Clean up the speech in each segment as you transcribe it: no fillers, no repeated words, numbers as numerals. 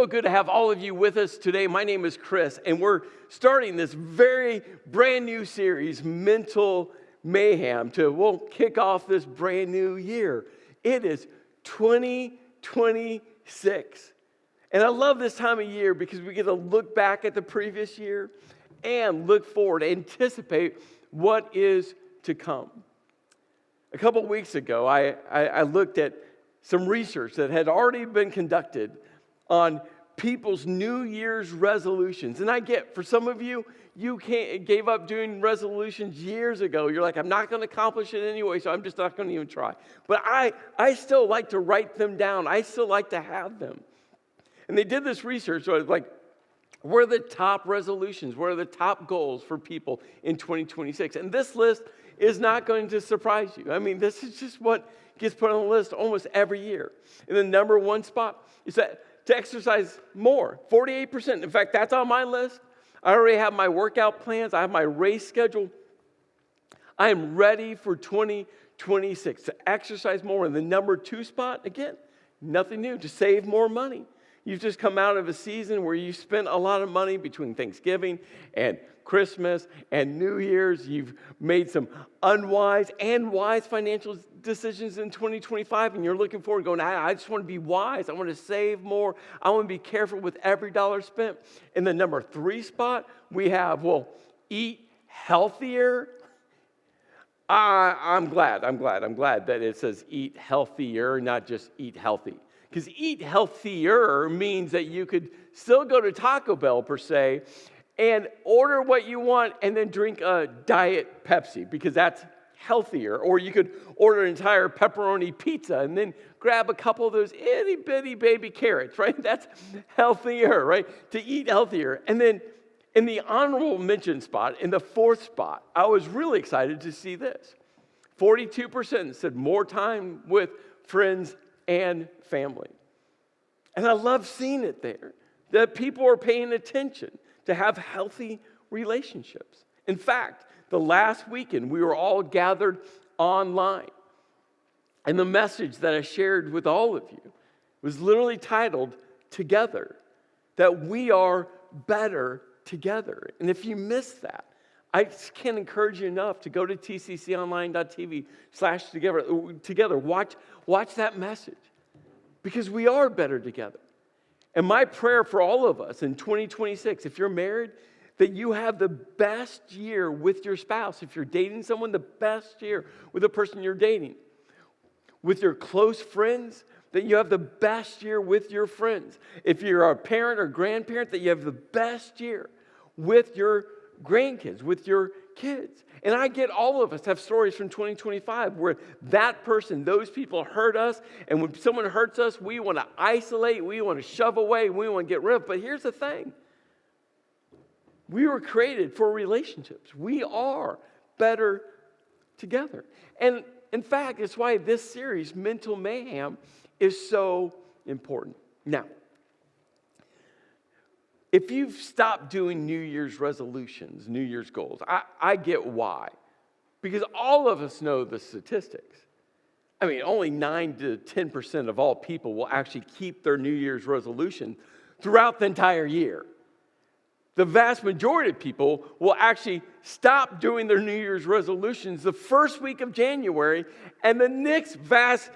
so good to have all of you with us today. My name is Chris, and we're starting this very brand new series, Mental Mayhem, we'll kick off this brand new year. It is 2026. And I love this time of year because we get to look back at the previous year and look forward, anticipate what is to come. A couple weeks ago, I looked at some research that had already been conducted on people's New Year's resolutions. And I get, for some of you, gave up doing resolutions years ago. You're like, I'm not going to accomplish it anyway, so I'm just not going to even try. But I still like to write them down. I still like to have them. And they did this research, so like, what are the top resolutions? What are the top goals for people in 2026? And this list is not going to surprise you. I mean, this is just what gets put on the list almost every year. And the number one spot is that to exercise more, 48%. In fact, that's on my list. I already have my workout plans. I have my race schedule. I am ready for 2026 to exercise more. In the number two spot, again, nothing new, to save more money. You've just come out of a season where you spent a lot of money between Thanksgiving and Christmas and New Year's. You've made some unwise and wise financial decisions in 2025, and you're looking forward going, I just want to be wise. I want to save more. I want to be careful with every dollar spent. In the number three spot, we have, eat healthier. I'm glad that it says eat healthier, not just eat healthy. Because eat healthier means that you could still go to Taco Bell, per se, and order what you want and then drink a Diet Pepsi, because that's healthier. Or you could order an entire pepperoni pizza and then grab a couple of those itty-bitty baby carrots, right? That's healthier, right? To eat healthier. And then in the honorable mention spot, in the fourth spot, I was really excited to see this. 42% said more time with friends and family. And I love seeing it there, that people are paying attention to have healthy relationships. In fact, the last weekend, we were all gathered online. And the message that I shared with all of you was literally titled, Together, that we are better together. And if you missed that, I just can't encourage you enough to go to tcconline.tv/together. Watch that message, because we are better together. And my prayer for all of us in 2026, if you're married, that you have the best year with your spouse. If you're dating someone, the best year with the person you're dating. With your close friends, that you have the best year with your friends. If you're a parent or grandparent, that you have the best year with your grandkids, with your kids. And I get all of us have stories from 2025 where that person, those people hurt us, and when someone hurts us, we want to isolate, we want to shove away, we want to get rid of. But here's the thing. We were created for relationships. We are better together. And in fact, it's why this series, Mental Mayhem, is so important. Now, if you've stopped doing New Year's resolutions, New Year's goals, I get why. Because all of us know the statistics. I mean, only 9 to 10% of all people will actually keep their New Year's resolution throughout the entire year. The vast majority of people will actually stop doing their New Year's resolutions the first week of January, and the next vast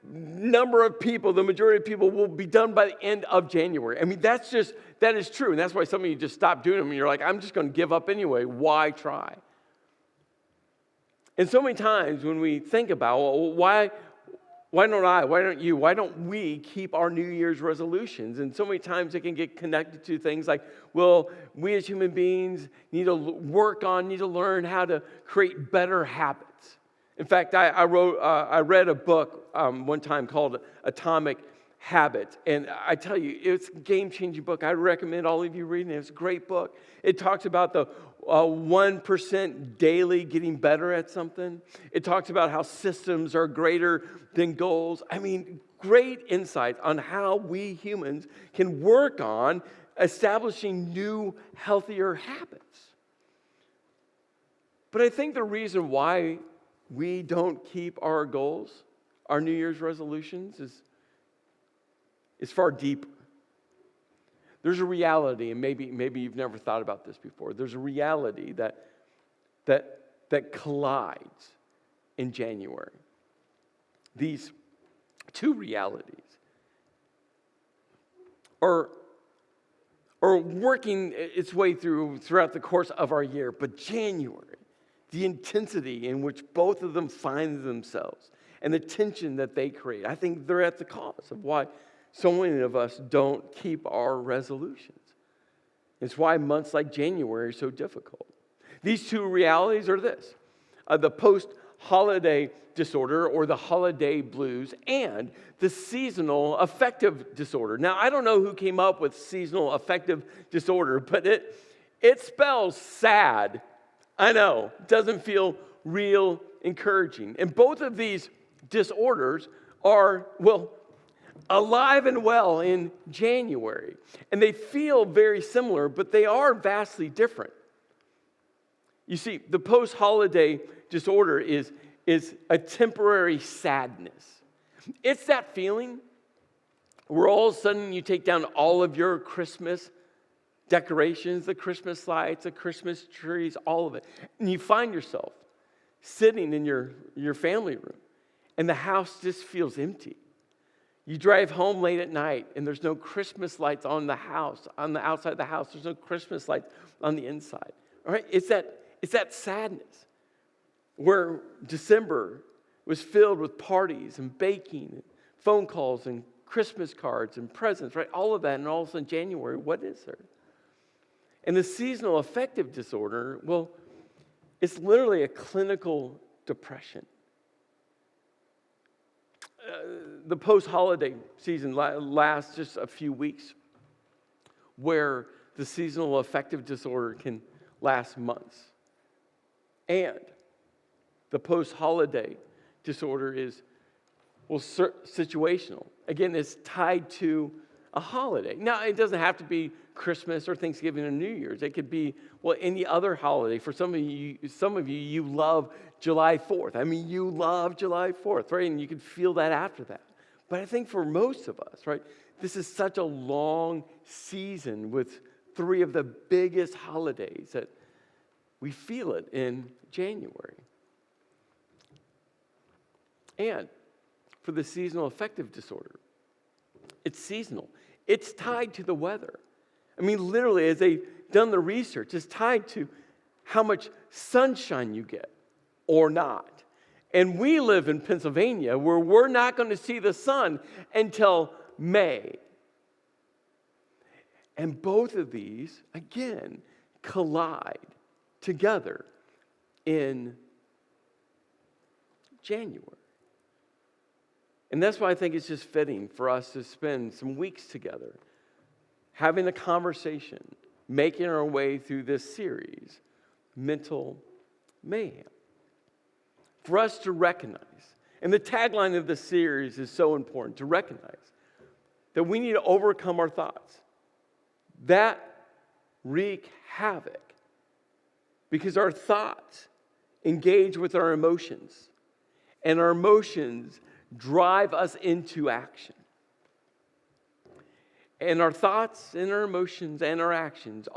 number of people, the majority of people, will be done by the end of January. I mean, that is true. And that's why some of you just stop doing them and you're like, I'm just going to give up anyway. Why try? And so many times when we think about, why don't I, why don't you, why don't we keep our New Year's resolutions? And so many times it can get connected to things like, we as human beings need to learn how to create better habits. In fact, I read a book one time called Atomic Habits, and I tell you, it's a game-changing book. I recommend all of you reading it. It's a great book. It talks about the 1% daily getting better at something. It talks about how systems are greater than goals. I mean, great insight on how we humans can work on establishing new, healthier habits. But I think the reason why we don't keep our goals, our New Year's resolutions, is far deeper. There's a reality, and maybe you've never thought about this before. There's a reality that collides in January. These two realities are working its way throughout the course of our year, but January, the intensity in which both of them find themselves and the tension that they create, I think they're at the cause of why so many of us don't keep our resolutions. It's why months like January are so difficult. These two realities are this: the post-holiday disorder or the holiday blues and the seasonal affective disorder. Now, I don't know who came up with seasonal affective disorder, but it spells sad. I know, it doesn't feel real encouraging. And both of these disorders are, alive and well in January. And they feel very similar, but they are vastly different. You see, the post-holiday disorder is a temporary sadness. It's that feeling where all of a sudden you take down all of your Christmas decorations, the Christmas lights, the Christmas trees, all of it. And you find yourself sitting in your family room, and the house just feels empty. You drive home late at night, and there's no Christmas lights on the house, on the outside of the house. There's no Christmas lights on the inside. All right? It's that sadness where December was filled with parties and baking, and phone calls and Christmas cards and presents, right? All of that, and all of a sudden January, what is there? And the seasonal affective disorder, it's literally a clinical depression. The post-holiday season lasts just a few weeks, where the seasonal affective disorder can last months. And the post-holiday disorder is, situational. Again, it's tied to a holiday. Now, it doesn't have to be Christmas or Thanksgiving or New Year's. It could be, any other holiday. For some of you love July 4th. I mean, you love July 4th, right? And you can feel that after that. But I think for most of us, right, this is such a long season with three of the biggest holidays that we feel it in January. And for the seasonal affective disorder, it's seasonal. It's tied to the weather. I mean, literally, as they've done the research, it's tied to how much sunshine you get or not. And we live in Pennsylvania, where we're not going to see the sun until May. And both of these, again, collide together in January. And that's why I think it's just fitting for us to spend some weeks together, having a conversation, making our way through this series, Mental Mayhem. For us to recognize, and the tagline of the series is so important, to recognize that we need to overcome our thoughts that wreak havoc, because our thoughts engage with our emotions, and our emotions drive us into action. And our thoughts and our emotions and our actions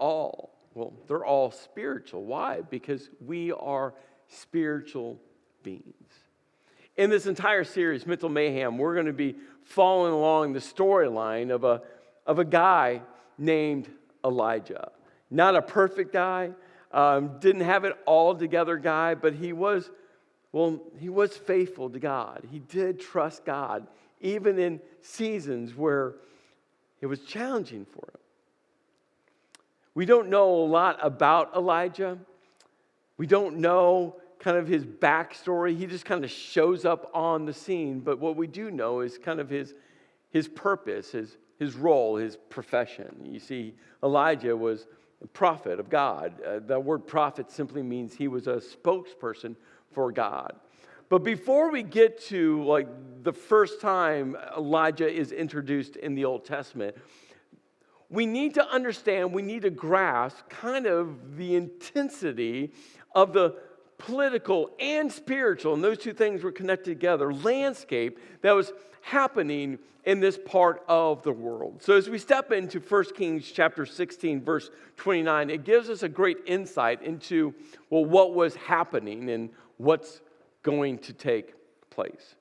they're all spiritual. Why? Because we are spiritual beings. In this entire series, Mental Mayhem, we're going to be following along the storyline of a guy named Elijah. Not a perfect guy, didn't have it all together guy, but he was faithful to God. He did trust God, even in seasons where it was challenging for him. We don't know a lot about Elijah. We don't know kind of his backstory. He just kind of shows up on the scene. But what we do know is kind of his purpose, his role, his profession. You see, Elijah was a prophet of God. The word prophet simply means he was a spokesperson for God. But before we get to the first time Elijah is introduced in the Old Testament, we need to understand, we need to grasp kind of the intensity of the political and spiritual, and those two things were connected together, landscape that was happening in this part of the world. So as we step into 1 Kings chapter 16, verse 29, it gives us a great insight into, well, what was happening and what's going to take place.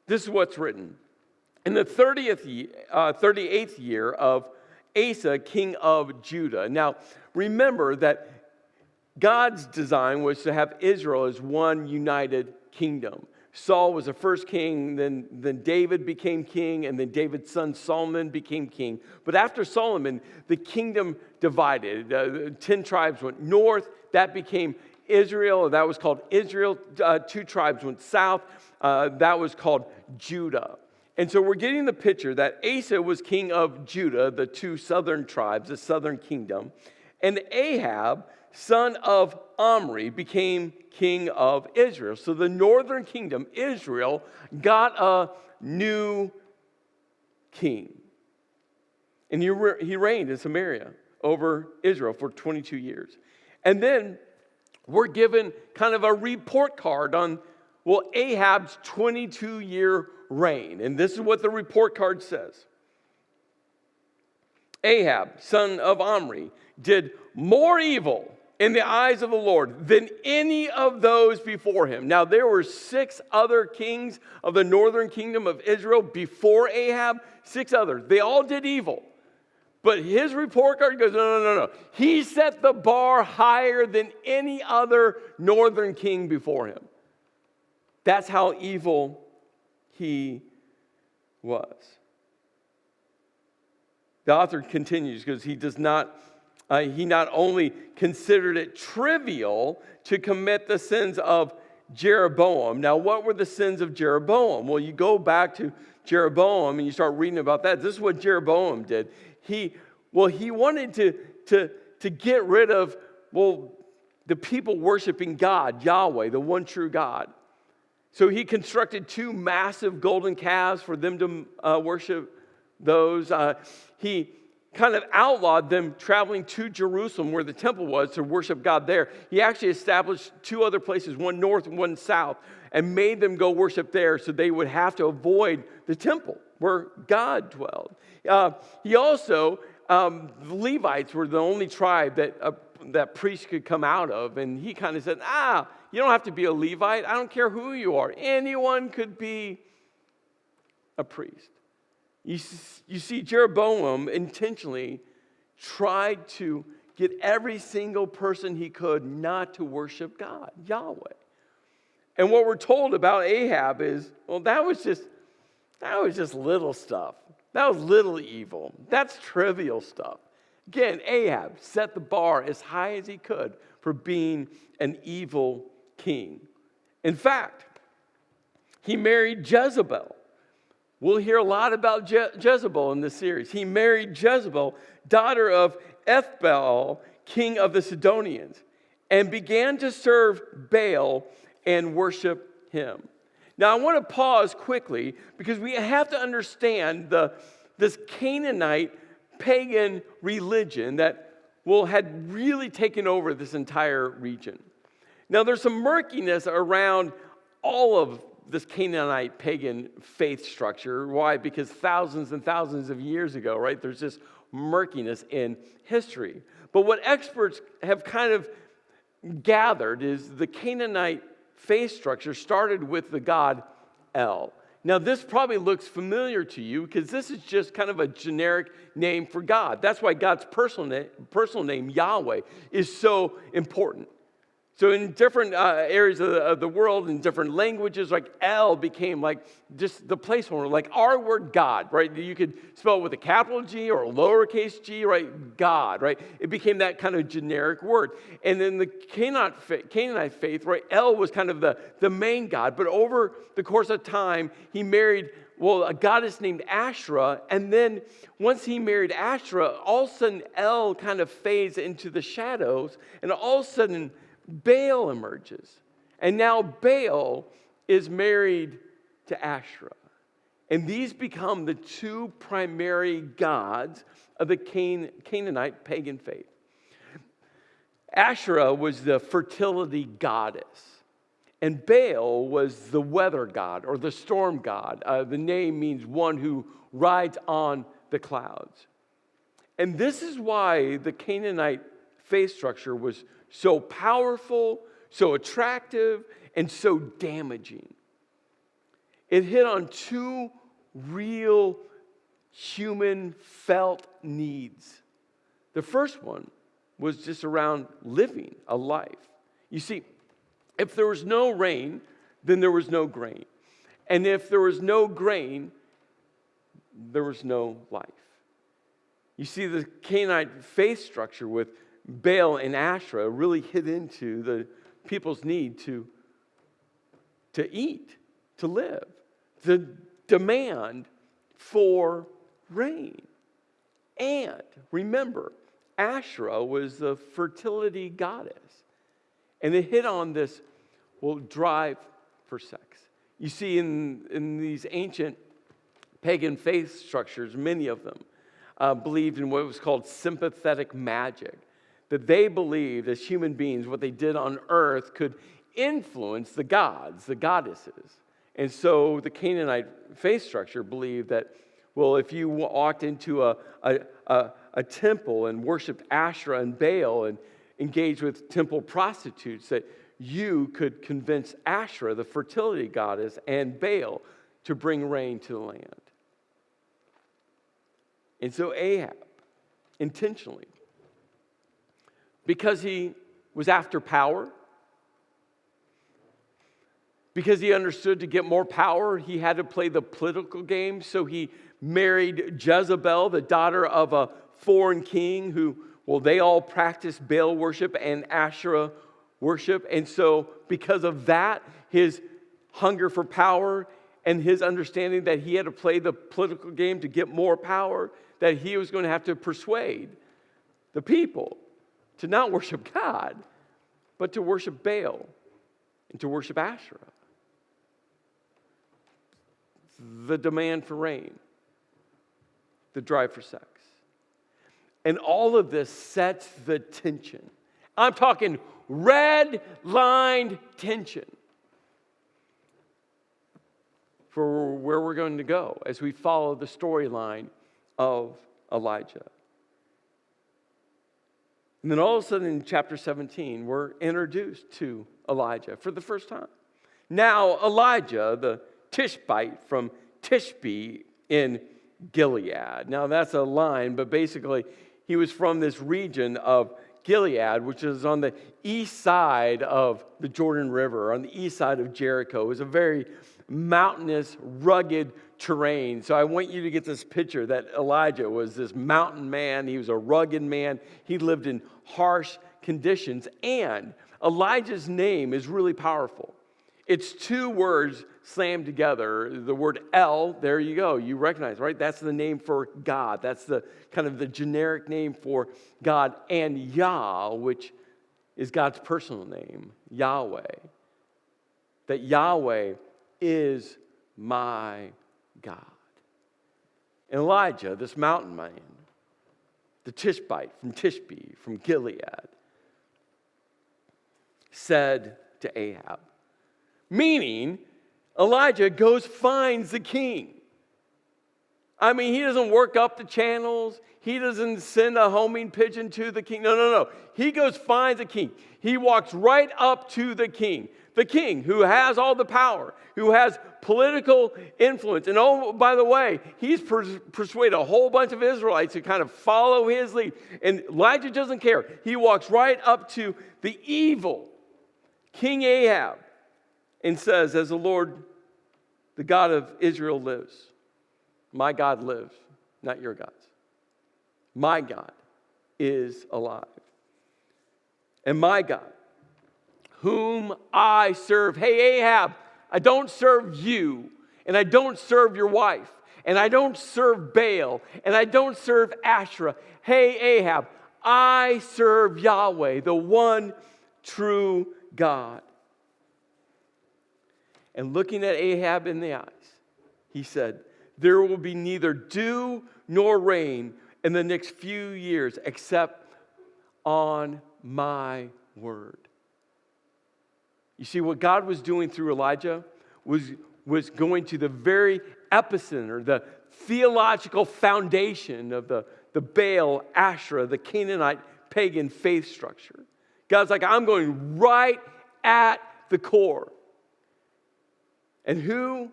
This is what's written. In the 38th year of Asa, king of Judah. Now, remember that God's design was to have Israel as one united kingdom. Saul was the first king, then David became king, and then David's son Solomon became king. But after Solomon, the kingdom divided. 10 tribes went north. That became Israel. That was called Israel. 2 tribes went south. That was called Judah. And so we're getting the picture that Asa was king of Judah, the 2 southern tribes, the southern kingdom. And Ahab, son of Omri, became king of Israel. So the northern kingdom, Israel, got a new king. And he reigned in Samaria over Israel for 22 years. And then we're given kind of a report card on, well, Ahab's 22-year reign. And this is what the report card says. Ahab, son of Omri, did more evil in the eyes of the Lord than any of those before him. Now, there were 6 other kings of the northern kingdom of Israel before Ahab, 6 others. They all did evil. But his report card goes, no. He set the bar higher than any other northern king before him. That's how evil he was. The author continues because he not only considered it trivial to commit the sins of Jeroboam. Now, what were the sins of Jeroboam? Well, you go back to Jeroboam and you start reading about that. This is what Jeroboam did. He wanted to get rid of, the people worshiping God, Yahweh, the one true God. So he constructed 2 massive golden calves for them to worship those. He kind of outlawed them traveling to Jerusalem where the temple was to worship God there. He actually established 2 other places, one north and one south, and made them go worship there so they would have to avoid the temple where God dwelled. He also, the Levites were the only tribe that priests could come out of, and he kind of said, you don't have to be a Levite. I don't care who you are. Anyone could be a priest. You see, Jeroboam intentionally tried to get every single person he could not to worship God, Yahweh. And what we're told about Ahab is, that was just little stuff. That was little evil. That's trivial stuff. Again, Ahab set the bar as high as he could for being an evil king. In fact, he married Jezebel. We'll hear a lot about Jezebel in this series. He married Jezebel, daughter of Ethbaal, king of the Sidonians, and began to serve Baal and worship him. Now, I want to pause quickly because we have to understand this Canaanite pagan religion that had really taken over this entire region. Now, there's some murkiness around all of this Canaanite pagan faith structure. Why? Because thousands and thousands of years ago, right, there's this murkiness in history. But what experts have kind of gathered is the Canaanite faith structure started with the god El. Now, this probably looks familiar to you because this is just kind of a generic name for God. That's why God's personal name, Yahweh, is so important. So in different areas of the world, in different languages, like El became like just the placeholder, like our word God, right? You could spell it with a capital G or a lowercase g, right? God, right? It became that kind of generic word. And then the Canaanite faith, right? El was kind of the main god. But over the course of time, he married, a goddess named Asherah. And then once he married Asherah, all of a sudden El kind of fades into the shadows. And all of a sudden, Baal emerges. And now Baal is married to Asherah. And these become the 2 primary gods of the Canaanite pagan faith. Asherah was the fertility goddess, and Baal was the weather god or the storm god. The name means one who rides on the clouds. And this is why the Canaanite faith structure was so powerful, so attractive, and so damaging. It hit on two real human felt needs. The first one was just around living a life. You see, if there was no rain, then there was no grain. And if there was no grain, there was no life. You see, the Canaanite faith structure with Baal and Asherah really hit into the people's need to eat, to live, the demand for rain. And remember, Asherah was the fertility goddess. And it hit on this, drive for sex. You see, in these ancient pagan faith structures, many of them believed in what was called sympathetic magic. That they believed as human beings, what they did on earth could influence the gods, the goddesses. And so the Canaanite faith structure believed that, if you walked into a temple and worshiped Asherah and Baal and engaged with temple prostitutes, that you could convince Asherah, the fertility goddess, and Baal to bring rain to the land. And so Ahab, intentionally, because he was after power, because he understood to get more power, he had to play the political game. So he married Jezebel, the daughter of a foreign king who, they all practiced Baal worship and Asherah worship. And so because of that, his hunger for power and his understanding that he had to play the political game to get more power, that he was going to have to persuade the people to not worship God, but to worship Baal and to worship Asherah. The demand for rain, the drive for sex. And all of this sets the tension. I'm talking red-lined tension for where we're going to go as we follow the storyline of Elijah. And then all of a sudden in chapter 17, we're introduced to Elijah for the first time. Now Elijah, the Tishbite from Tishbe in Gilead. Now that's a line, but basically he was from this region of Gilead, which is on the east side of the Jordan River, on the east side of Jericho. It was a very mountainous, rugged terrain. So I want you to get this picture that Elijah was this mountain man. He was a rugged man. He lived in harsh conditions. And Elijah's name is really powerful. It's two words slammed together. The word El, there you go. You recognize, right? That's the name for God. That's the kind of the generic name for God. And Yah, which is God's personal name, Yahweh. That Yahweh is my God. And Elijah, this mountain man, the Tishbite from Tishbe, from Gilead, said to Ahab, meaning Elijah goes, finds the king. I mean, he doesn't work up the channels. He doesn't send a homing pigeon to the king. No. He goes, finds the king. He walks right up to the king who has all the power, who has political influence. And oh, by the way, he's persuaded a whole bunch of Israelites to kind of follow his lead. And Elijah doesn't care. He walks right up to the evil King Ahab and says, as the Lord, the God of Israel lives, my God lives, not your gods. My God is alive. And my God, whom I serve. Hey, Ahab, I don't serve you, and I don't serve your wife, and I don't serve Baal, and I don't serve Asherah. Hey, Ahab, I serve Yahweh, the one true God. And looking at Ahab in the eyes, he said, there will be neither dew nor rain in the next few years, except on my word. You see, what God was doing through Elijah was going to the very epicenter, the theological foundation of the Baal, Asherah, the Canaanite pagan faith structure. God's like, I'm going right at the core. And who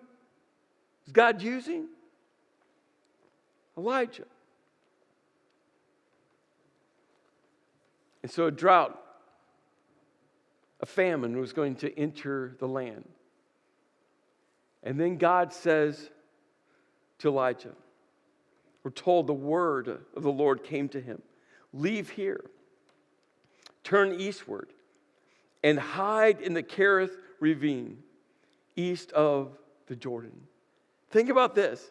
is God using? Elijah. And so a drought, a famine was going to enter the land. And then God says to Elijah, we're told the word of the Lord came to him. Leave here, turn eastward, and hide in the Kerith ravine, east of the Jordan. Think about this.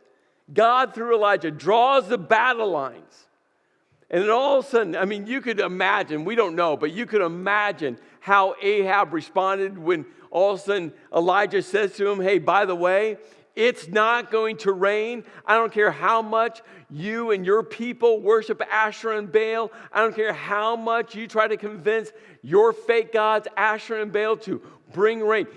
God, through Elijah, draws the battle lines. And then all of a sudden, I mean, you could imagine, we don't know, but you could imagine how Ahab responded when all of a sudden Elijah says to him, hey, by the way, it's not going to rain. I don't care how much you and your people worship Asherah and Baal. I don't care how much you try to convince your fake gods, Asherah and Baal, to bring rain.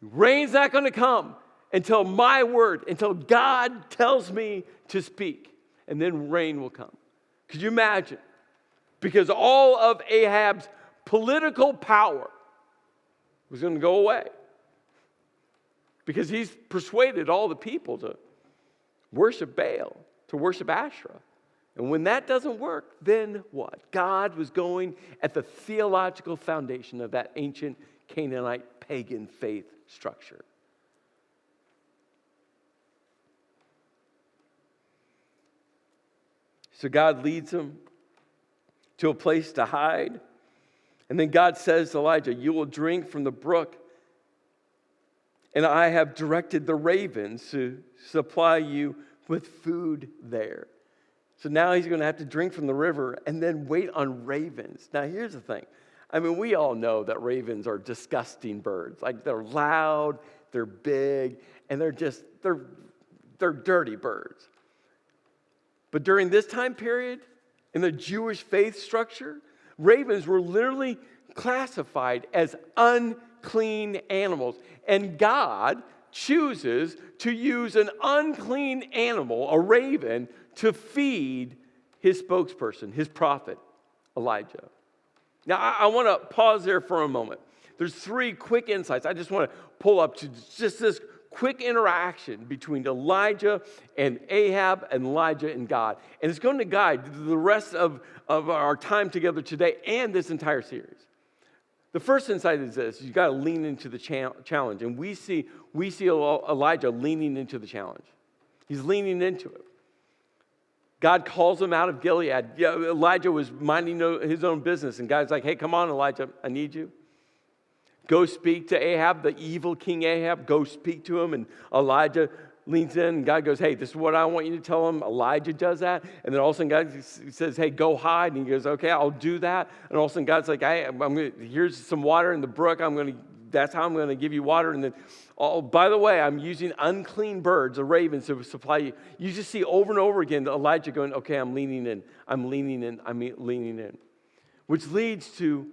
Rain's not going to come until my word, until God tells me to speak. And then rain will come. Could you imagine? Because all of Ahab's political power was going to go away. Because he's persuaded all the people to worship Baal, to worship Asherah. And when that doesn't work, then what? God was going at the theological foundation of that ancient Canaanite pagan faith structure. So God leads him to a place to hide. And then God says to Elijah, you will drink from the brook, and I have directed the ravens to supply you with food there. So now he's going to have to drink from the river and then wait on ravens. Now here's the thing. I mean, we all know that ravens are disgusting birds. Like, they're loud, they're big, and they're dirty birds. But during this time period, in the Jewish faith structure, ravens were literally classified as unclean animals. And God chooses to use an unclean animal, a raven, to feed his spokesperson, his prophet, Elijah. Now, I want to pause there for a moment. There's 3 quick insights. I just want to pull up to just this quick interaction between Elijah and Ahab and Elijah and God. And it's going to guide the rest of our time together today and this entire series. The first insight is this: you've got to lean into the challenge. And we see Elijah leaning into the challenge. He's leaning into it. God calls him out of Gilead. Elijah was minding his own business. And God's like, hey, come on, Elijah, I need you. Go speak to Ahab, the evil King Ahab. Go speak to him. And Elijah leans in, and God goes, hey, this is what I want you to tell him. Elijah does that. And then all of a sudden God says, hey, go hide. And he goes, okay, I'll do that. And all of a sudden God's like, hey, here's some water in the brook. That's how I'm going to give you water. And then, oh, by the way, I'm using unclean birds, the ravens, to supply you. You just see over and over again Elijah going, okay, I'm leaning in. I'm leaning in. Which leads to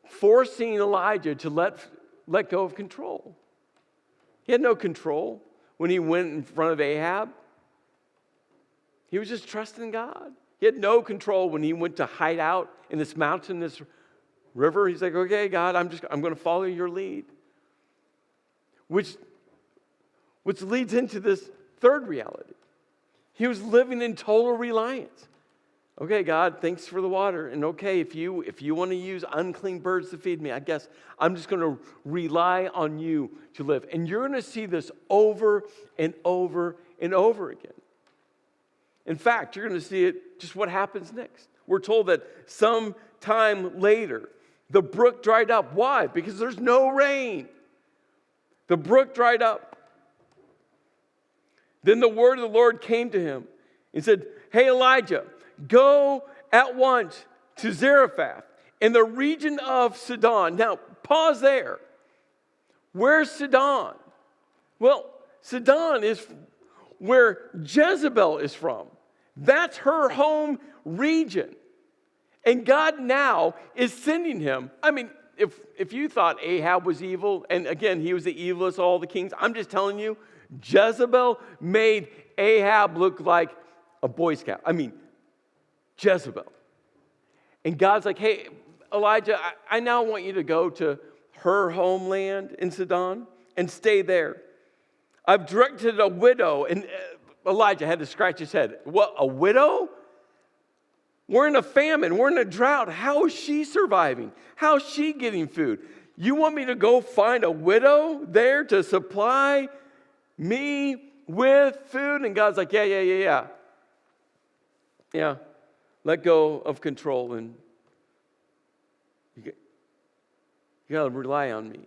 forcing Elijah to let go of control. He had no control when he went in front of Ahab. He was just trusting God. He had no control when he went to hide out in this mountain, this river. He's like, okay, God, I'm going to follow your lead. Which leads into this third reality. He was living in total reliance. Okay, God, thanks for the water. And okay, if you want to use unclean birds to feed me, I guess I'm just going to rely on you to live. And you're going to see this over and over and over again. In fact, you're going to see it just what happens next. We're told that some time later, the brook dried up. Why? Because there's no rain. The brook dried up. Then the word of the Lord came to him and said, hey, Elijah, go at once to Zarephath in the region of Sidon. Now, pause there. Where's Sidon? Well, Sidon is where Jezebel is from. That's her home region. And God now is sending him. I mean, if you thought Ahab was evil, and again, he was the evilest of all the kings, I'm just telling you, Jezebel made Ahab look like a Boy Scout. I mean, Jezebel. And God's like, hey, Elijah, I now want you to go to her homeland in Sidon and stay there. I've directed a widow, and Elijah had to scratch his head. What, a widow? We're in a famine. We're in a drought. How is she surviving? How is she getting food? You want me to go find a widow there to supply me with food? And God's like, yeah. Yeah, let go of control, and you got to rely on me.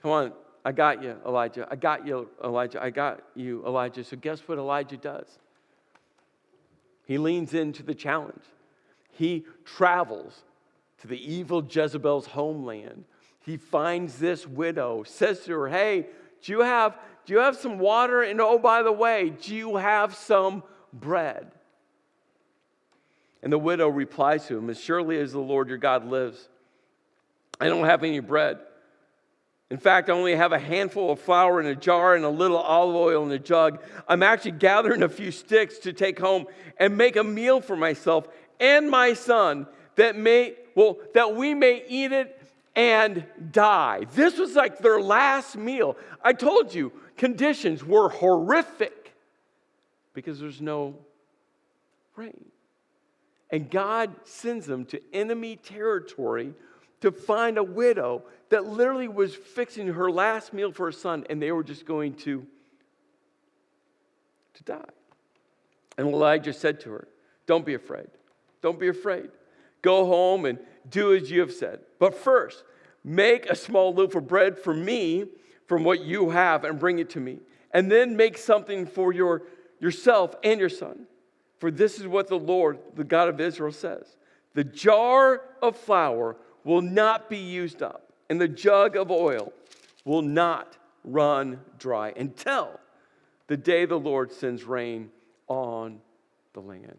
Come on, I got you, Elijah. I got you, Elijah. I got you, Elijah. So guess what Elijah does? He leans into the challenge. He travels to the evil Jezebel's homeland. He finds this widow, says to her, hey, do you have some water? And oh, by the way, do you have some bread? And the widow replies to him, as surely as the Lord your God lives, I don't have any bread. In fact, I only have a handful of flour in a jar and a little olive oil in a jug. I'm actually gathering a few sticks to take home and make a meal for myself and my son that we may eat it and die. This was like their last meal. I told you, conditions were horrific because there's no rain. And God sends them to enemy territory to find a widow that literally was fixing her last meal for her son, and they were just going to die. And Elijah said to her, don't be afraid. Don't be afraid. Go home and do as you have said. But first, make a small loaf of bread for me from what you have and bring it to me. And then make something for yourself and your son. For this is what the Lord, the God of Israel, says. The jar of flour will not be used up, and the jug of oil will not run dry until the day the Lord sends rain on the land.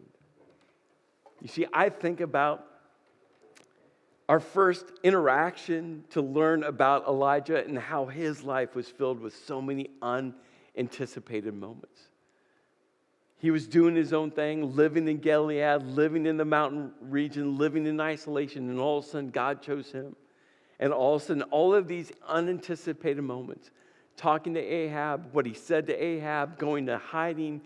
You see, I think about our first interaction to learn about Elijah and how his life was filled with so many unanticipated moments. He was doing his own thing, living in Gilead, living in the mountain region, living in isolation, and all of a sudden God chose him. And all of a sudden, all of these unanticipated moments, talking to Ahab, what he said to Ahab, going to hiding,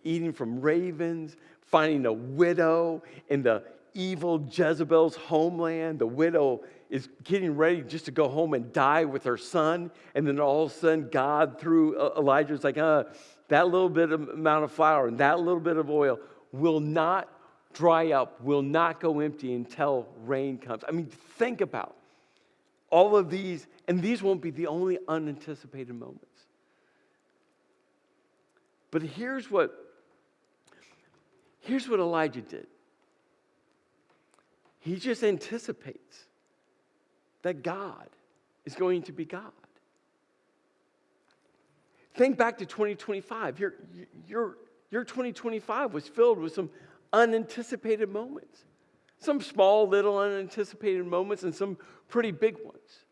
eating from ravens, finding a widow in the evil Jezebel's homeland. The widow is getting ready just to go home and die with her son. And then all of a sudden, God, through Elijah, is like, that little bit of amount of flour and that little bit of oil will not dry up, will not go empty until rain comes. I mean, think about all of these, and these won't be the only unanticipated moments. But here's what Elijah did. He just anticipates that God is going to be God. Think back to 2025. Your 2025 was filled with some unanticipated moments. Some small, little unanticipated moments and some pretty big ones.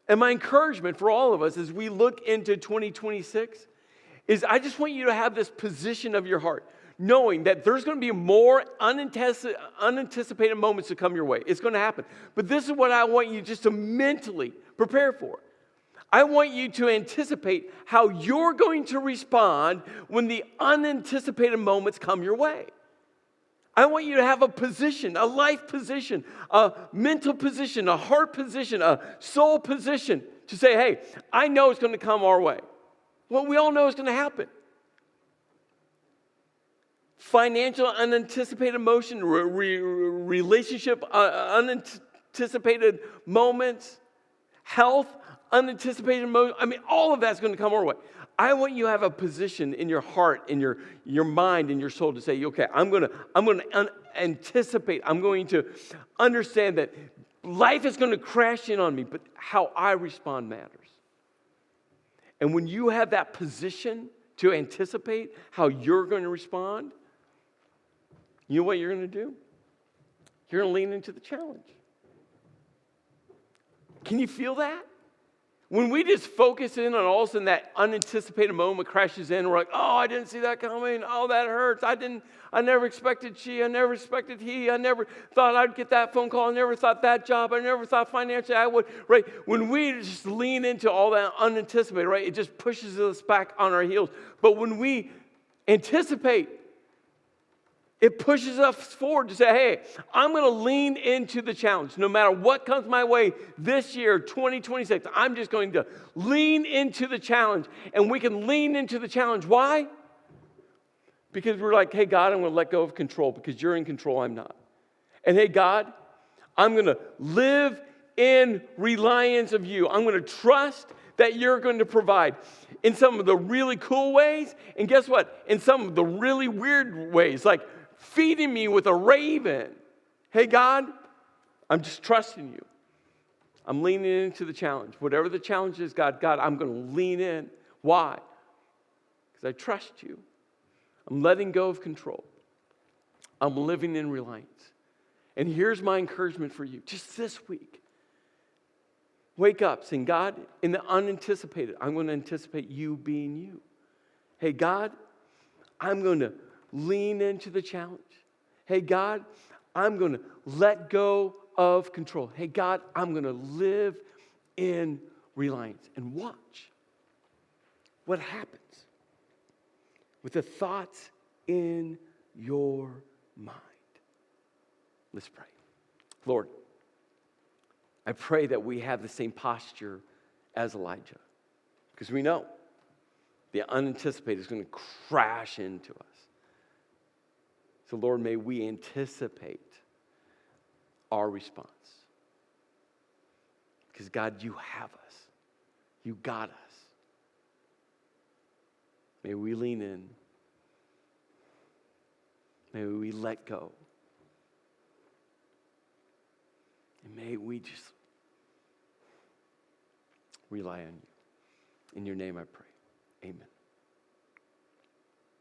And my encouragement for all of us as we look into 2026 is I just want you to have this position of your heart, knowing that there's going to be more unanticipated moments to come your way. It's going to happen. But this is what I want you just to mentally prepare for. I want you to anticipate how you're going to respond when the unanticipated moments come your way. I want you to have a position, a life position, a mental position, a heart position, a soul position to say, hey, I know it's going to come our way. Well, we all know it's going to happen. Financial unanticipated emotion, relationship unanticipated moments, health unanticipated moments. I mean, all of that's going to come our way. I want you to have a position in your heart, in your mind, in your soul to say, okay, I'm going to anticipate. I'm going to understand that life is going to crash in on me, but how I respond matters. And when you have that position to anticipate how you're going to respond, you know what you're going to do? You're going to lean into the challenge. Can you feel that? When we just focus in on all of a sudden that unanticipated moment crashes in, we're like, oh, I didn't see that coming. Oh, that hurts. I never expected she. I never expected he. I never thought I'd get that phone call. I never thought that job. I never thought financially I would, right? When we just lean into all that unanticipated, right, it just pushes us back on our heels. But when we anticipate, it pushes us forward to say, hey, I'm going to lean into the challenge. No matter what comes my way this year, 2026, I'm just going to lean into the challenge. And we can lean into the challenge. Why? Because we're like, hey, God, I'm going to let go of control because you're in control, I'm not. And hey, God, I'm going to live in reliance of you. I'm going to trust that you're going to provide in some of the really cool ways. And guess what? In some of the really weird ways, like feeding me with a raven. Hey, God, I'm just trusting you. I'm leaning into the challenge. Whatever the challenge is, God, I'm going to lean in. Why? Because I trust you. I'm letting go of control. I'm living in reliance. And here's my encouragement for you, just this week. Wake up, saying, God, in the unanticipated, I'm going to anticipate you being you. Hey, God, I'm going to lean into the challenge. Hey, God, I'm going to let go of control. Hey, God, I'm going to live in reliance. And watch what happens with the thoughts in your mind. Let's pray. Lord, I pray that we have the same posture as Elijah, because we know the unanticipated is going to crash into us. So, Lord, may we anticipate our response. Because, God, you have us. You got us. May we lean in. May we let go. And may we just rely on you. In your name I pray. Amen.